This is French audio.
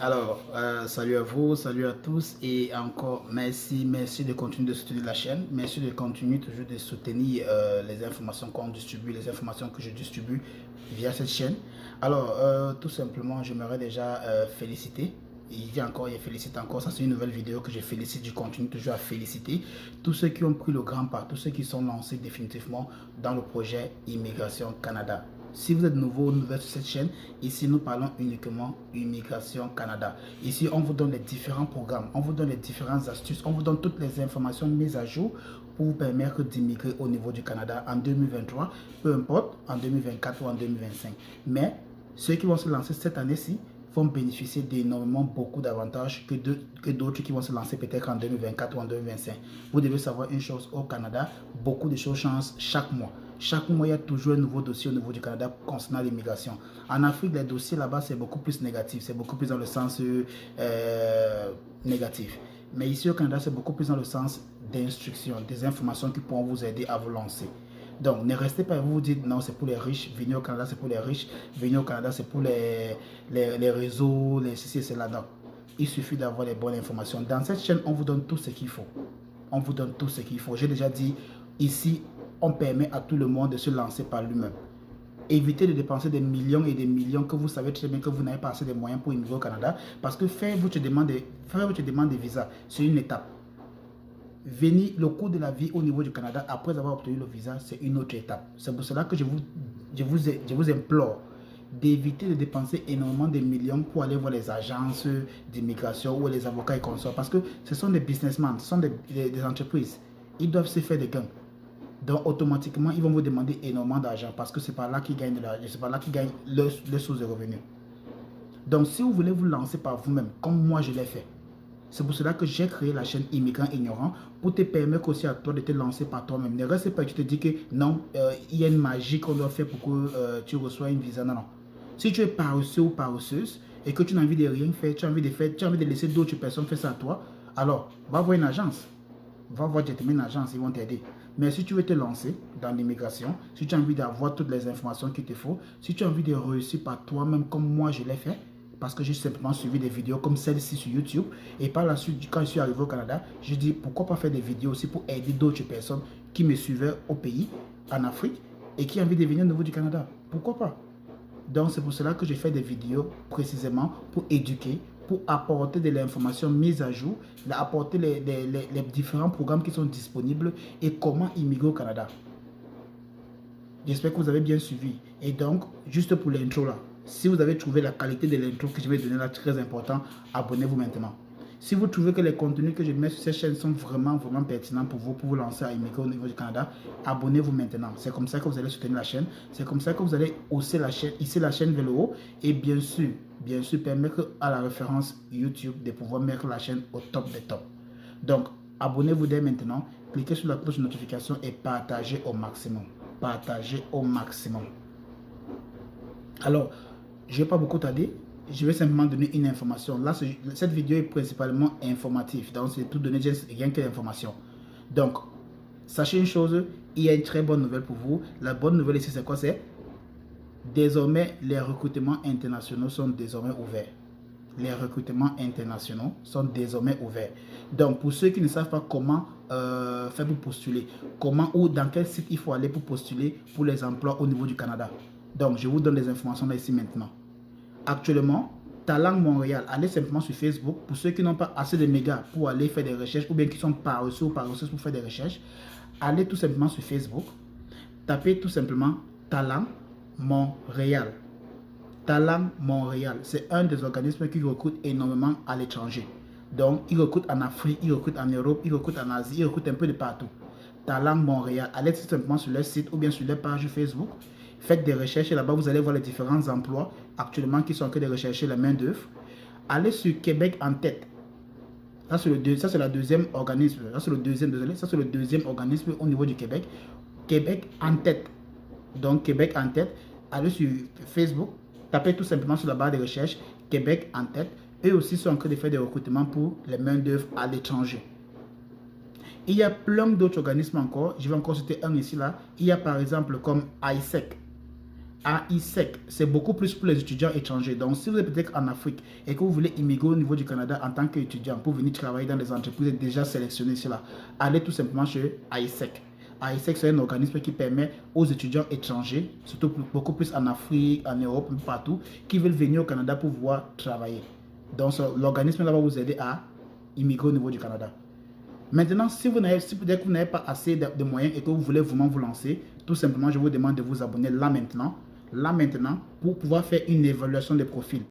Alors, salut à vous, salut à tous et encore merci de continuer de soutenir la chaîne, merci de continuer toujours de soutenir les informations qu'on distribue, les informations que je distribue via cette chaîne. Alors, tout simplement, j'aimerais déjà féliciter. Il dit encore, il félicite encore, ça c'est une nouvelle vidéo que je félicite, je continue toujours à féliciter tous ceux qui ont pris le grand pas, tous ceux qui sont lancés définitivement dans le projet Immigration Canada. Si vous êtes nouveau ou nouvelle sur cette chaîne, ici nous parlons uniquement Immigration Canada. Ici on vous donne les différents programmes, on vous donne les différentes astuces, on vous donne toutes les informations mises à jour pour vous permettre d'immigrer au niveau du Canada en 2023, peu importe, en 2024 ou en 2025. Mais ceux qui vont se lancer cette année-ci vont bénéficier d'énormément beaucoup d'avantages que d'autres qui vont se lancer peut-être en 2024 ou en 2025. Vous devez savoir une chose, au Canada, beaucoup de choses changent chaque mois. Chaque mois, il y a toujours un nouveau dossier au niveau du Canada concernant l'immigration. En Afrique, les dossiers là-bas, c'est beaucoup plus négatif. C'est beaucoup plus dans le sens négatif. Mais ici au Canada, c'est beaucoup plus dans le sens d'instruction, des informations qui pourront vous aider à vous lancer. Donc, ne restez pas et vous dites non, c'est pour les riches. Venir au Canada, c'est pour les riches. Venir au Canada, c'est pour les réseaux, les ceci et cela. Donc, il suffit d'avoir les bonnes informations. Dans cette chaîne, on vous donne tout ce qu'il faut. On vous donne tout ce qu'il faut. J'ai déjà dit, ici, on permet à tout le monde de se lancer par lui-même. Évitez de dépenser des millions et des millions que vous savez très bien que vous n'avez pas assez de moyens pour immigrer au Canada. Parce que faire votre demande de visa, c'est une étape. Venir le coût de la vie au niveau du Canada après avoir obtenu le visa, c'est une autre étape. C'est pour cela que je vous implore d'éviter de dépenser énormément de millions pour aller voir les agences d'immigration ou les avocats et consorts. Parce que ce sont des businessmen, ce sont des entreprises. Ils doivent se faire des gains. Donc automatiquement, ils vont vous demander énormément d'argent parce que c'est par là qu'ils gagnent de l'argent, c'est par là qu'ils gagnent leur source de revenus. Donc si vous voulez vous lancer par vous-même, comme moi je l'ai fait, c'est pour cela que j'ai créé la chaîne Immigrants Ignorants pour te permettre aussi à toi de te lancer par toi-même. Ne reste pas que tu te dis que non, il y a une magie qu'on doit faire pour que tu reçois une visa. Non, non. Si tu es paresseux ou paresseuse et que tu n'as envie de rien faire, tu as envie de laisser d'autres personnes faire ça à toi, alors va voir une agence. Va voir directement une agence, ils vont t'aider. Mais si tu veux te lancer dans l'immigration, si tu as envie d'avoir toutes les informations qu'il te faut, si tu as envie de réussir par toi-même comme moi je l'ai fait, parce que j'ai simplement suivi des vidéos comme celle-ci sur YouTube, et par la suite, quand je suis arrivé au Canada, je dis pourquoi pas faire des vidéos aussi pour aider d'autres personnes qui me suivaient au pays, en Afrique, et qui ont envie de venir au niveau du Canada. Pourquoi pas? Donc c'est pour cela que j'ai fait des vidéos précisément pour éduquer, pour apporter de l'information mise à jour, apporter les différents programmes qui sont disponibles et comment immigrer au Canada. J'espère que vous avez bien suivi. Et donc, juste pour l'intro là, si vous avez trouvé la qualité de l'intro que je vais donner là très important, abonnez-vous maintenant. Si vous trouvez que les contenus que je mets sur cette chaîne sont vraiment pertinents pour vous lancer à immigrer au niveau du Canada, abonnez-vous maintenant. C'est comme ça que vous allez soutenir la chaîne. C'est comme ça que vous allez hausser la chaîne, hisser la chaîne vers le haut. Et bien sûr, permettre à la référence YouTube de pouvoir mettre la chaîne au top des tops. Donc, abonnez-vous dès maintenant. Cliquez sur la cloche de notification et partagez au maximum. Partagez au maximum. Alors, je ne vais pas beaucoup tarder. Je vais simplement donner une information. Là, cette vidéo est principalement informative. Donc, c'est tout donner rien que l'information. Donc, sachez une chose, il y a une très bonne nouvelle pour vous. La bonne nouvelle ici, c'est quoi? C'est désormais, les recrutements internationaux sont désormais ouverts. Les recrutements internationaux sont désormais ouverts. Donc, pour ceux qui ne savent pas comment faire pour postuler, comment ou dans quel site il faut aller pour postuler pour les emplois au niveau du Canada. Donc, je vous donne les informations là ici maintenant. Actuellement, Talent Montréal, allez simplement sur Facebook. Pour ceux qui n'ont pas assez de mégas pour aller faire des recherches ou bien qui sont paresseux ou paresseuses pour faire des recherches, allez tout simplement sur Facebook. Tapez tout simplement Talent Montréal. Talent Montréal, c'est un des organismes qui recrute énormément à l'étranger. Donc, il recrute en Afrique, il recrute en Europe, il recrute en Asie, il recrute un peu de partout. Talent Montréal, allez tout simplement sur leur site ou bien sur leur page Facebook. Faites des recherches et là-bas, vous allez voir les différents emplois actuellement qui sont en train de rechercher la main-d'œuvre. Allez sur Québec en tête. Ça, c'est le deuxième organisme. Ça, c'est le deuxième organisme au niveau du Québec. Québec en tête. Donc, Québec en tête. Allez sur Facebook. Tapez tout simplement sur la barre de recherche Québec en tête. Eux aussi sont en train de faire des recrutements pour les main-d'œuvre à l'étranger. Il y a plein d'autres organismes encore. Je vais encore citer un ici là. Il y a par exemple comme ISEC. AISEC, c'est beaucoup plus pour les étudiants étrangers. Donc, si vous êtes peut-être en Afrique et que vous voulez immigrer au niveau du Canada en tant qu'étudiant pour venir travailler dans des entreprises déjà sélectionnées, cela, allez tout simplement chez AISEC. AISEC, c'est un organisme qui permet aux étudiants étrangers, surtout beaucoup plus en Afrique, en Europe, partout, qui veulent venir au Canada pour pouvoir travailler. Donc, l'organisme va vous aider à immigrer au niveau du Canada. Maintenant, si peut-être que vous n'avez pas assez de moyens et que vous voulez vraiment vous lancer, tout simplement, je vous demande de vous abonner là maintenant, pour pouvoir faire une évaluation des profils.